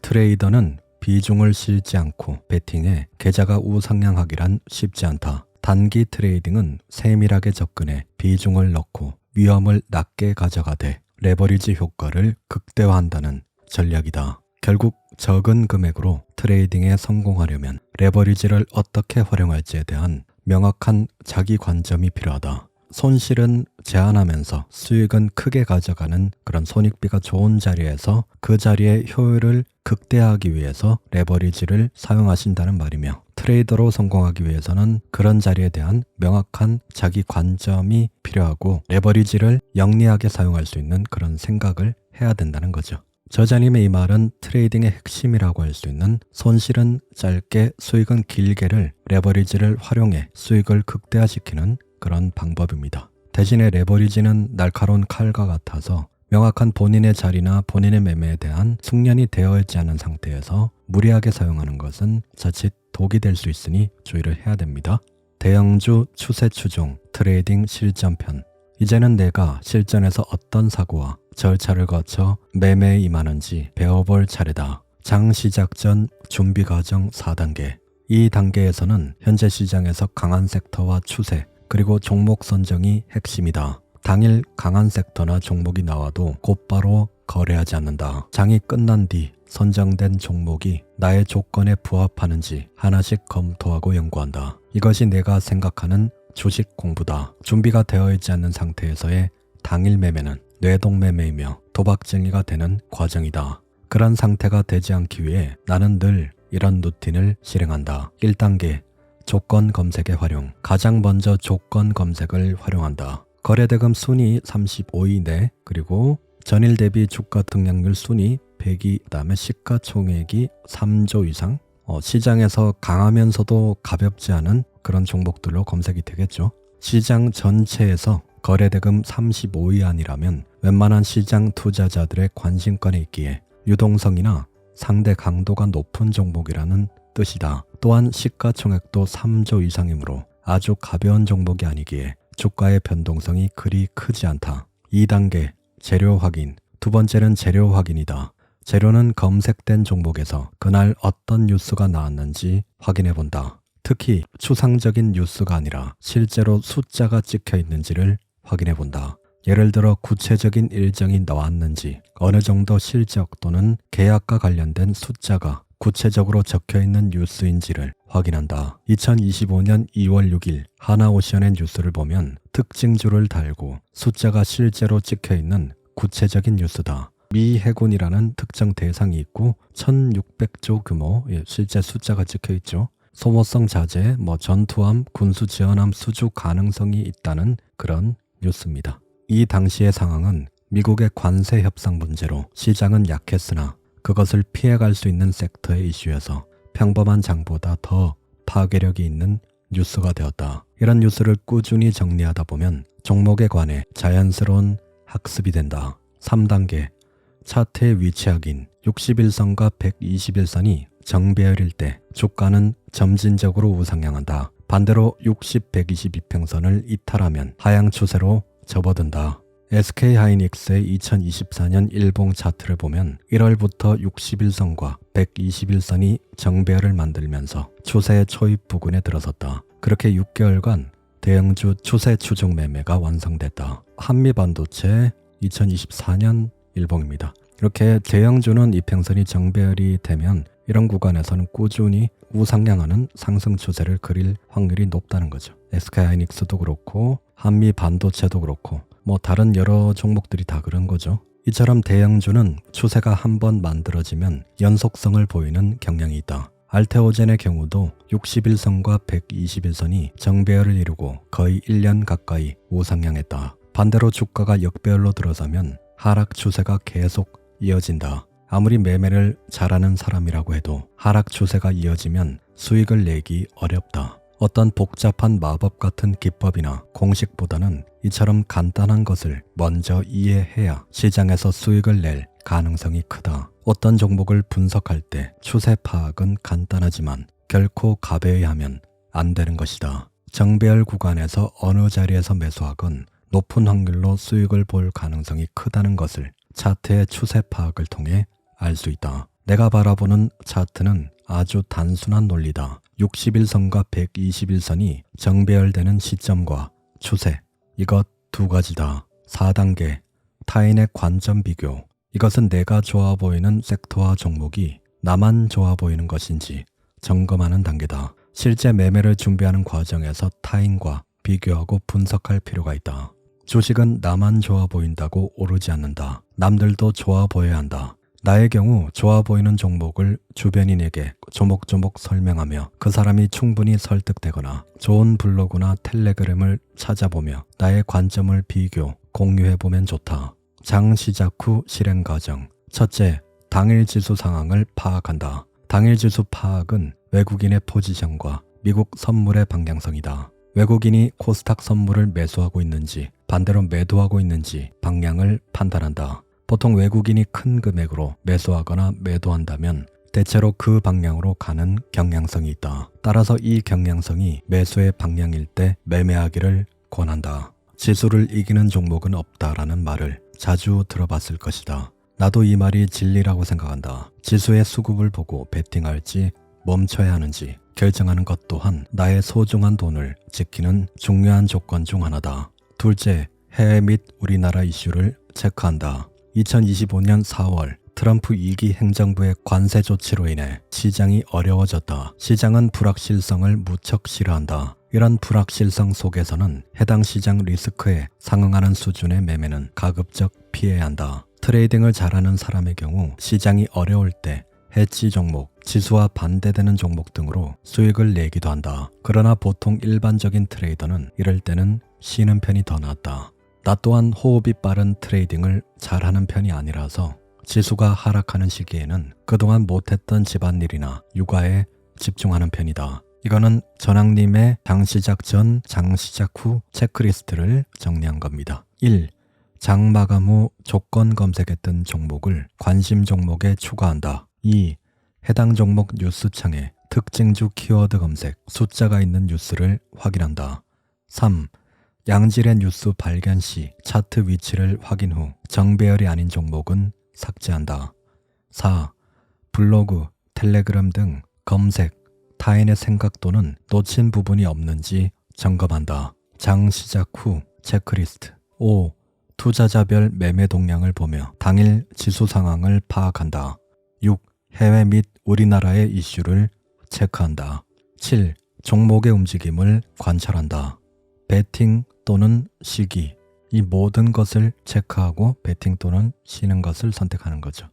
트레이더는 비중을 실지 않고 베팅해 계좌가 우상향하기란 쉽지 않다. 단기 트레이딩은 세밀하게 접근해 비중을 넣고 위험을 낮게 가져가되 레버리지 효과를 극대화한다는 전략이다. 결국 적은 금액으로 트레이딩에 성공하려면 레버리지를 어떻게 활용할지에 대한 명확한 자기 관점이 필요하다. 손실은 제한하면서 수익은 크게 가져가는 그런 손익비가 좋은 자리에서 그 자리의 효율을 극대화하기 위해서 레버리지를 사용하신다는 말이며 트레이더로 성공하기 위해서는 그런 자리에 대한 명확한 자기 관점이 필요하고 레버리지를 영리하게 사용할 수 있는 그런 생각을 해야 된다는 거죠. 저자님의 이 말은 트레이딩의 핵심이라고 할 수 있는 손실은 짧게 수익은 길게를 레버리지를 활용해 수익을 극대화시키는 그런 방법입니다. 대신에 레버리지는 날카로운 칼과 같아서 명확한 본인의 자리나 본인의 매매에 대한 숙련이 되어 있지 않은 상태에서 무리하게 사용하는 것은 자칫 독이 될 수 있으니 주의를 해야 됩니다. 대형주 추세 추종 트레이딩 실전편. 이제는 내가 실전에서 어떤 사고와 절차를 거쳐 매매에 임하는지 배워볼 차례다. 장 시작 전 준비 과정 4단계. 이 단계에서는 현재 시장에서 강한 섹터와 추세 그리고 종목 선정이 핵심이다. 당일 강한 섹터나 종목이 나와도 곧바로 거래하지 않는다. 장이 끝난 뒤 선정된 종목이 나의 조건에 부합하는지 하나씩 검토하고 연구한다. 이것이 내가 생각하는 주식 공부다. 준비가 되어 있지 않는 상태에서의 당일 매매는 뇌동 매매이며 도박쟁이가 되는 과정이다. 그런 상태가 되지 않기 위해 나는 늘 이런 루틴을 실행한다. 1단계 조건 검색의 활용. 가장 먼저 조건 검색을 활용한다. 거래대금 순위 35위 내 그리고 전일 대비 주가 등락률 순위 100위 그다음에 시가총액이 3조 이상 시장에서 강하면서도 가볍지 않은 그런 종목들로 검색이 되겠죠. 시장 전체에서 거래대금 35위 안이라면 웬만한 시장 투자자들의 관심권에 있기에 유동성이나 상대 강도가 높은 종목이라는 뜻이다. 또한 시가총액도 3조 이상이므로 아주 가벼운 종목이 아니기에 주가의 변동성이 그리 크지 않다. 2단계 재료 확인. 두 번째는 재료 확인이다. 재료는 검색된 종목에서 그날 어떤 뉴스가 나왔는지 확인해 본다. 특히 추상적인 뉴스가 아니라 실제로 숫자가 찍혀 있는지를 확인해 본다. 예를 들어 구체적인 일정이 나왔는지 어느 정도 실적 또는 계약과 관련된 숫자가 구체적으로 적혀있는 뉴스인지를 확인한다. 2025년 2월 6일 하나오션의 뉴스를 보면 특징주를 달고 숫자가 실제로 찍혀있는 구체적인 뉴스다. 미 해군이라는 특정 대상이 있고 1600조 규모 실제 숫자가 찍혀있죠. 소모성 자재, 전투함, 군수지원함 수주 가능성이 있다는 그런 뉴스입니다. 이 당시의 상황은 미국의 관세 협상 문제로 시장은 약했으나 그것을 피해갈 수 있는 섹터의 이슈여서 평범한 장보다 더 파괴력이 있는 뉴스가 되었다. 이런 뉴스를 꾸준히 정리하다 보면 종목에 관해 자연스러운 학습이 된다. 3단계 차트의 위치 확인. 61선과 121선이 정배열일 때 주가는 점진적으로 우상향한다. 반대로 60, 122평선을 이탈하면 하향 추세로 접어든다. SK하이닉스의 2024년 일봉 차트를 보면 1월부터 61선과 121선이 정배열을 만들면서 추세의 초입 부근에 들어섰다. 그렇게 6개월간 대형주 추세 추종 매매가 완성됐다. 한미반도체 2024년 일봉입니다. 이렇게 대형주는 이평선이 정배열이 되면 이런 구간에서는 꾸준히 우상향하는 상승 추세를 그릴 확률이 높다는 거죠. SK하이닉스도 그렇고 한미 반도체도 그렇고 다른 여러 종목들이 다 그런 거죠. 이처럼 대형주는 추세가 한번 만들어지면 연속성을 보이는 경향이 있다. 알테오젠의 경우도 61선과 121선이 정배열을 이루고 거의 1년 가까이 우상향했다. 반대로 주가가 역배열로 들어서면 하락 추세가 계속 이어진다. 아무리 매매를 잘하는 사람이라고 해도 하락 추세가 이어지면 수익을 내기 어렵다. 어떤 복잡한 마법 같은 기법이나 공식보다는 이처럼 간단한 것을 먼저 이해해야 시장에서 수익을 낼 가능성이 크다. 어떤 종목을 분석할 때 추세 파악은 간단하지만 결코 가벼이 하면 안 되는 것이다. 정배열 구간에서 어느 자리에서 매수하건 높은 확률로 수익을 볼 가능성이 크다는 것을 차트의 추세 파악을 통해 알 수 있다. 내가 바라보는 차트는 아주 단순한 논리다. 61선과 121선이 정배열되는 시점과 추세, 이것 두 가지다. 4단계, 타인의 관점 비교. 이것은 내가 좋아 보이는 섹터와 종목이 나만 좋아 보이는 것인지 점검하는 단계다. 실제 매매를 준비하는 과정에서 타인과 비교하고 분석할 필요가 있다. 주식은 나만 좋아 보인다고 오르지 않는다. 남들도 좋아 보여야 한다. 나의 경우 좋아 보이는 종목을 주변인에게 조목조목 설명하며 그 사람이 충분히 설득되거나 좋은 블로그나 텔레그램을 찾아보며 나의 관점을 비교, 공유해보면 좋다. 장 시작 후 실행 과정. 첫째, 당일 지수 상황을 파악한다. 당일 지수 파악은 외국인의 포지션과 미국 선물의 방향성이다. 외국인이 코스닥 선물을 매수하고 있는지 반대로 매도하고 있는지 방향을 판단한다. 보통 외국인이 큰 금액으로 매수하거나 매도한다면 대체로 그 방향으로 가는 경향성이 있다. 따라서 이 경향성이 매수의 방향일 때 매매하기를 권한다. 지수를 이기는 종목은 없다라는 말을 자주 들어봤을 것이다. 나도 이 말이 진리라고 생각한다. 지수의 수급을 보고 베팅할지 멈춰야 하는지 결정하는 것 또한 나의 소중한 돈을 지키는 중요한 조건 중 하나다. 둘째, 해외 및 우리나라 이슈를 체크한다. 2025년 4월 트럼프 2기 행정부의 관세 조치로 인해 시장이 어려워졌다. 시장은 불확실성을 무척 싫어한다. 이런 불확실성 속에서는 해당 시장 리스크에 상응하는 수준의 매매는 가급적 피해야 한다. 트레이딩을 잘하는 사람의 경우 시장이 어려울 때 해치 종목, 지수와 반대되는 종목 등으로 수익을 내기도 한다. 그러나 보통 일반적인 트레이더는 이럴 때는 쉬는 편이 더 낫다. 나 또한 호흡이 빠른 트레이딩을 잘하는 편이 아니라서 지수가 하락하는 시기에는 그동안 못했던 집안일이나 육아에 집중하는 편이다. 이거는 전학님의 장 시작 전, 장 시작 후 체크리스트를 정리한 겁니다. 1. 장 마감 후 조건 검색했던 종목을 관심 종목에 추가한다. 2. 해당 종목 뉴스창에 특징주 키워드 검색, 숫자가 있는 뉴스를 확인한다. 3. 양질의 뉴스 발견 시 차트 위치를 확인 후 정배열이 아닌 종목은 삭제한다. 4. 블로그, 텔레그램 등 검색, 타인의 생각 또는 놓친 부분이 없는지 점검한다. 장 시작 후 체크리스트. 5. 투자자별 매매 동향을 보며 당일 지수 상황을 파악한다. 6. 해외 및 우리나라의 이슈를 체크한다. 7. 종목의 움직임을 관찰한다. 베팅 또는 쉬기. 이 모든 것을 체크하고 베팅 또는 쉬는 것을 선택하는 거죠.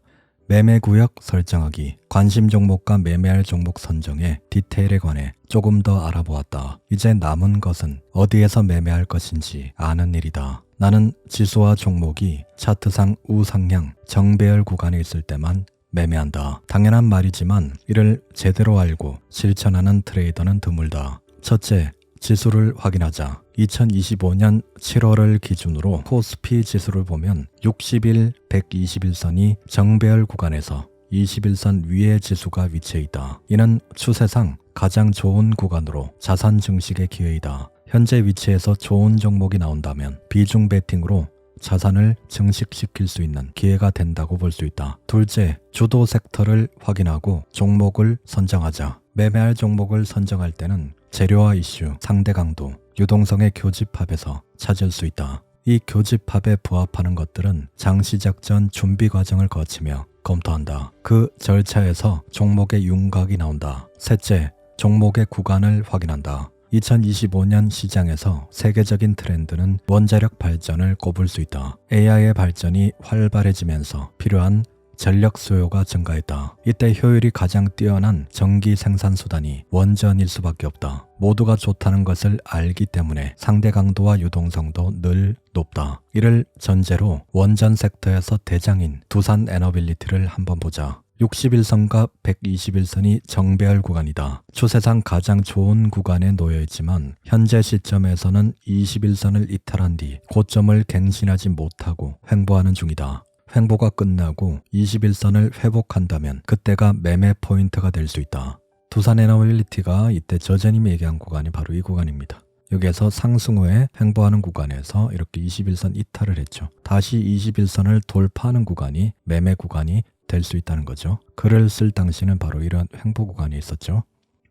매매 구역 설정하기. 관심 종목과 매매할 종목 선정의 디테일에 관해 조금 더 알아보았다. 이제 남은 것은 어디에서 매매할 것인지 아는 일이다. 나는 지수와 종목이 차트상 우상향, 정배열 구간에 있을 때만 매매한다. 당연한 말이지만 이를 제대로 알고 실천하는 트레이더는 드물다. 첫째, 지수를 확인하자. 2025년 7월을 기준으로 코스피 지수를 보면 60일, 121선이 정배열 구간에서 21선 위의 지수가 위치해 있다. 이는 추세상 가장 좋은 구간으로 자산 증식의 기회이다. 현재 위치에서 좋은 종목이 나온다면 비중 베팅으로 자산을 증식시킬 수 있는 기회가 된다고 볼 수 있다. 둘째, 주도 섹터를 확인하고 종목을 선정하자. 매매할 종목을 선정할 때는 재료와 이슈, 상대 강도, 유동성의 교집합에서 찾을 수 있다. 이 교집합에 부합하는 것들은 장시작전 준비 과정을 거치며 검토한다. 그 절차에서 종목의 윤곽이 나온다. 셋째, 종목의 구간을 확인한다. 2025년 시장에서 세계적인 트렌드는 원자력 발전을 꼽을 수 있다. AI의 발전이 활발해지면서 필요한 전력 수요가 증가했다. 이때 효율이 가장 뛰어난 전기 생산 수단이 원전일 수밖에 없다. 모두가 좋다는 것을 알기 때문에 상대 강도와 유동성도 늘 높다. 이를 전제로 원전 섹터에서 대장인 두산 에너빌리티를 한번 보자. 61선과 121선이 정배열 구간이다. 추세상 가장 좋은 구간에 놓여 있지만 현재 시점에서는 21선을 이탈한 뒤 고점을 갱신하지 못하고 횡보하는 중이다. 횡보가 끝나고 21선을 회복한다면 그때가 매매 포인트가 될 수 있다. 두산 에너빌리티가 이때 저자님이 얘기한 구간이 바로 이 구간입니다. 여기에서 상승 후에 횡보하는 구간에서 이렇게 21선 이탈을 했죠. 다시 21선을 돌파하는 구간이 매매 구간이 될 수 있다는 거죠. 글을 쓸 당시는 바로 이런 횡보 구간이 있었죠.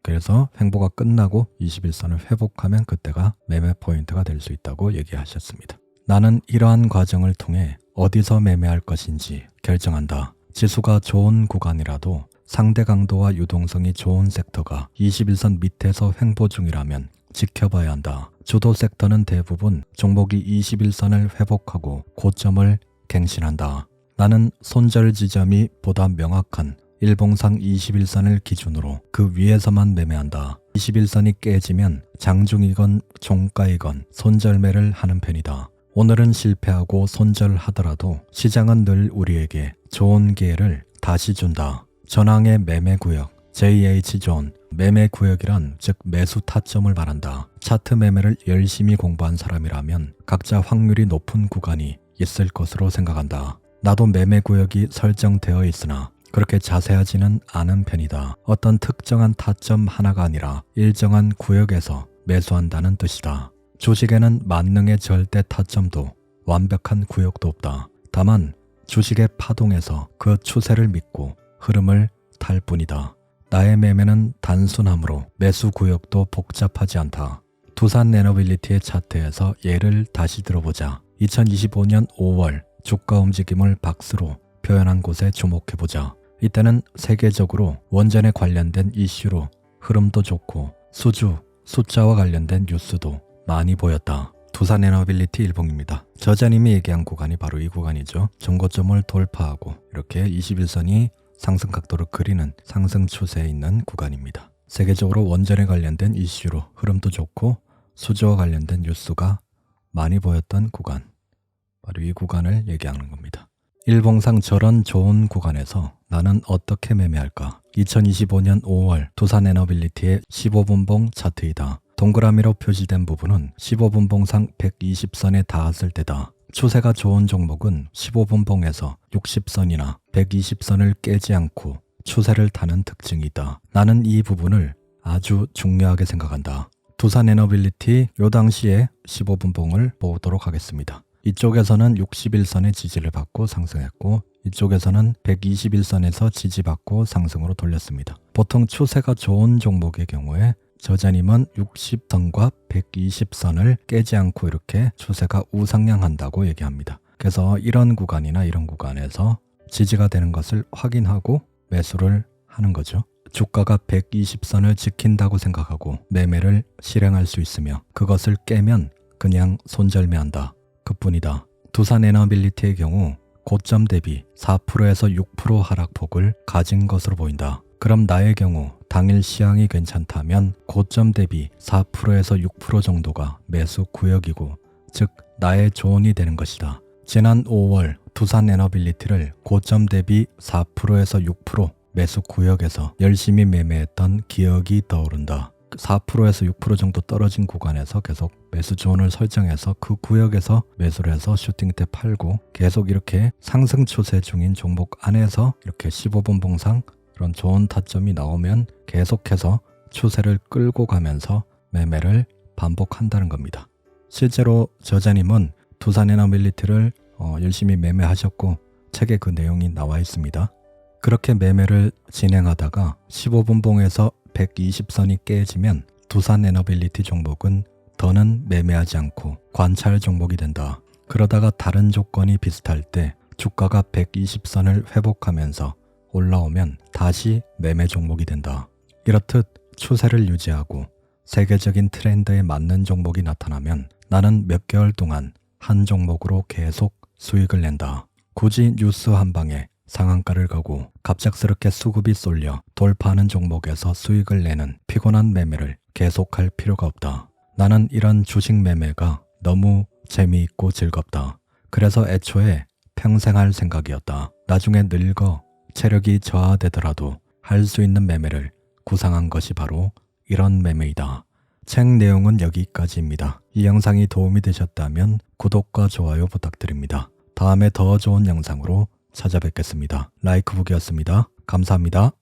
그래서 횡보가 끝나고 21선을 회복하면 그때가 매매 포인트가 될 수 있다고 얘기하셨습니다. 나는 이러한 과정을 통해 어디서 매매할 것인지 결정한다. 지수가 좋은 구간이라도 상대 강도와 유동성이 좋은 섹터가 21선 밑에서 횡보 중이라면 지켜봐야 한다. 주도 섹터는 대부분 종목이 21선을 회복하고 고점을 갱신한다. 나는 손절 지점이 보다 명확한 일봉상 21선을 기준으로 그 위에서만 매매한다. 21선이 깨지면 장중이건 종가이건 손절매를 하는 편이다. 오늘은 실패하고 손절하더라도 시장은 늘 우리에게 좋은 기회를 다시 준다. 전황의 매매구역, JH-존, 매매구역이란 즉 매수 타점을 말한다. 차트 매매를 열심히 공부한 사람이라면 각자 확률이 높은 구간이 있을 것으로 생각한다. 나도 매매구역이 설정되어 있으나 그렇게 자세하지는 않은 편이다. 어떤 특정한 타점 하나가 아니라 일정한 구역에서 매수한다는 뜻이다. 주식에는 만능의 절대 타점도 완벽한 구역도 없다. 다만 주식의 파동에서 그 추세를 믿고 흐름을 탈 뿐이다. 나의 매매는 단순하므로 매수 구역도 복잡하지 않다. 두산 에너빌리티의 차트에서 예를 다시 들어보자. 2025년 5월 주가 움직임을 박스로 표현한 곳에 주목해보자. 이때는 세계적으로 원전에 관련된 이슈로 흐름도 좋고 수주, 숫자와 관련된 뉴스도 많이 보였다. 두산 에너빌리티 일봉입니다. 저자님이 얘기한 구간이 바로 이 구간이죠. 전고점을 돌파하고 이렇게 21선이 상승 각도를 그리는 상승 추세에 있는 구간입니다. 세계적으로 원전에 관련된 이슈로 흐름도 좋고 수주와 관련된 뉴스가 많이 보였던 구간, 바로 이 구간을 얘기하는 겁니다. 일봉상 저런 좋은 구간에서 나는 어떻게 매매할까? 2025년 5월 두산 에너빌리티의 15분봉 차트이다. 동그라미로 표시된 부분은 15분봉상 120선에 닿았을 때다. 추세가 좋은 종목은 15분봉에서 60선이나 120선을 깨지 않고 추세를 타는 특징이 있다. 나는 이 부분을 아주 중요하게 생각한다. 두산 에너빌리티 요 당시에 15분봉을 보도록 하겠습니다. 이쪽에서는 61선의 지지를 받고 상승했고 이쪽에서는 121선에서 지지받고 상승으로 돌렸습니다. 보통 추세가 좋은 종목의 경우에 저자님은 60선과 120선을 깨지 않고 이렇게 추세가 우상향한다고 얘기합니다. 그래서 이런 구간이나 이런 구간에서 지지가 되는 것을 확인하고 매수를 하는 거죠. 주가가 120선을 지킨다고 생각하고 매매를 실행할 수 있으며 그것을 깨면 그냥 손절매한다. 그뿐이다. 두산 에너빌리티의 경우 고점 대비 4%에서 6% 하락폭을 가진 것으로 보인다. 그럼 나의 경우 당일 시향이 괜찮다면 고점 대비 4%에서 6% 정도가 매수 구역이고 즉 나의 조언이 되는 것이다. 지난 5월 두산 에너빌리티를 고점 대비 4%에서 6% 매수 구역에서 열심히 매매했던 기억이 떠오른다. 4%에서 6% 정도 떨어진 구간에서 계속 매수 존을 설정해서 그 구역에서 매수를 해서 슈팅 때 팔고 계속 이렇게 상승 추세 중인 종목 안에서 이렇게 15분 봉상 그런 좋은 타점이 나오면 계속해서 추세를 끌고 가면서 매매를 반복한다는 겁니다. 실제로 저자님은 두산 에너빌리티를 열심히 매매하셨고 책에 그 내용이 나와 있습니다. 그렇게 매매를 진행하다가 15분 봉에서 120선이 깨지면 두산 에너빌리티 종목은 더는 매매하지 않고 관찰 종목이 된다. 그러다가 다른 조건이 비슷할 때 주가가 120선을 회복하면서 올라오면 다시 매매 종목이 된다. 이렇듯 추세를 유지하고 세계적인 트렌드에 맞는 종목이 나타나면 나는 몇 개월 동안 한 종목으로 계속 수익을 낸다. 굳이 뉴스 한 방에 상한가를 가고 갑작스럽게 수급이 쏠려 돌파하는 종목에서 수익을 내는 피곤한 매매를 계속할 필요가 없다. 나는 이런 주식 매매가 너무 재미있고 즐겁다. 그래서 애초에 평생 할 생각이었다. 나중에 늙어 체력이 저하되더라도 할 수 있는 매매를 구상한 것이 바로 이런 매매이다. 책 내용은 여기까지입니다. 이 영상이 도움이 되셨다면 구독과 좋아요 부탁드립니다. 다음에 더 좋은 영상으로 찾아뵙겠습니다. 라이크북이었습니다. 감사합니다.